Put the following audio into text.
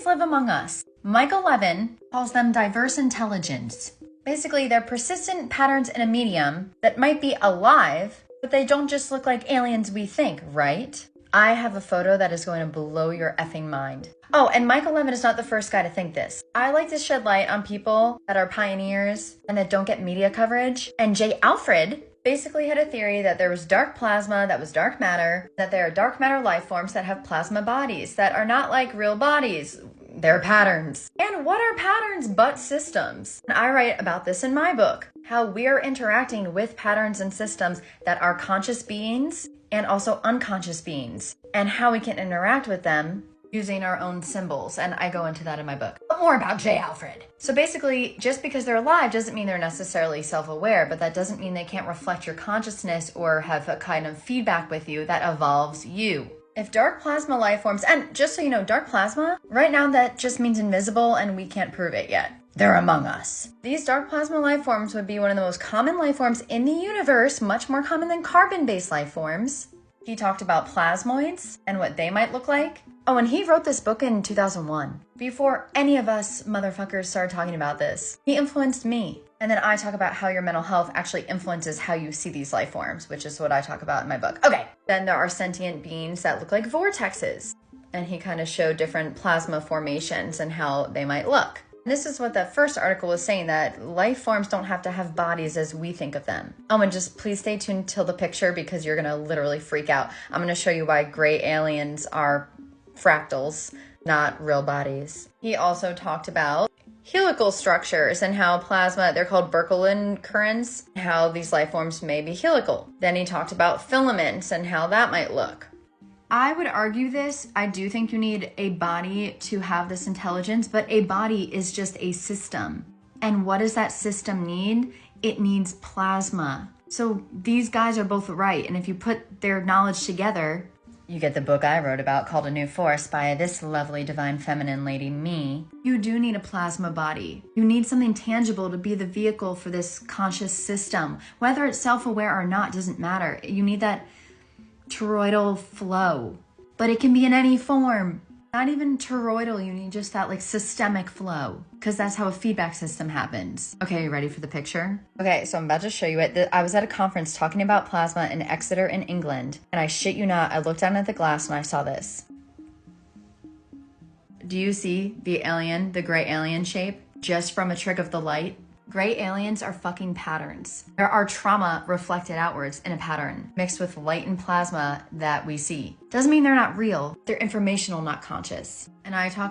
live among us. Michael Levin calls them diverse intelligence. Basically, they're persistent patterns in a medium that might be alive, but they don't just look like aliens we think, right? I have a photo that is going to blow your effing mind. Oh, and Michael Levin is not the first guy to think this. I like to shed light on people that are pioneers and that don't get media coverage. And J. Alfred basically had a theory that there was dark plasma that was dark matter, that there are dark matter life forms that have plasma bodies that are not like real bodies. They're patterns. And what are patterns but systems? And I write about this in my book, how we're interacting with patterns and systems that are conscious beings and also unconscious beings, and how we can interact with them using our own symbols. And I go into that in my book. But more about J. Alfred. So basically, just because they're alive doesn't mean they're necessarily self-aware, but that doesn't mean they can't reflect your consciousness or have a kind of feedback with you that evolves you. If dark plasma life forms, and just so you know, dark plasma, right now that just means invisible and we can't prove it yet. They're among us. These dark plasma life forms would be one of the most common life forms in the universe, much more common than carbon-based life forms. He talked about plasmoids and what they might look like. Oh, and he wrote this book in 2001, before any of us motherfuckers started talking about this. He influenced me. And then I talk about how your mental health actually influences how you see these life forms, which is what I talk about in my book. Okay, then there are sentient beings that look like vortexes. And he kind of showed different plasma formations and how they might look. This is what that first article was saying, that life forms don't have to have bodies as we think of them. Oh, and just please stay tuned till the picture because you're gonna literally freak out. I'm gonna show you why gray aliens are fractals, not real bodies. He also talked about helical structures and how plasma, they're called Birkeland currents, how these life forms may be helical. Then he talked about filaments and how that might look. I would argue this. I do think you need a body to have this intelligence, but a body is just a system. And what does that system need? It needs plasma. So these guys are both right. And if you put their knowledge together, you get the book I wrote about called A New Force by this lovely divine feminine lady, me. You do need a plasma body. You need something tangible to be the vehicle for this conscious system. Whether it's self-aware or not doesn't matter. You need that toroidal flow, but it can be in any form. Not even toroidal, you need just that like systemic flow, because that's how a feedback system happens. Okay, you ready for the picture? Okay, so I'm about to show you it. I was at a conference talking about plasma in Exeter in England, and I shit you not, I looked down at the glass and I saw this. Do you see the alien, the gray alien shape, just from a trick of the light? Gray aliens are fucking patterns. There are trauma reflected outwards in a pattern, mixed with light and plasma that we see. Doesn't mean they're not real. They're informational, not conscious. And I talk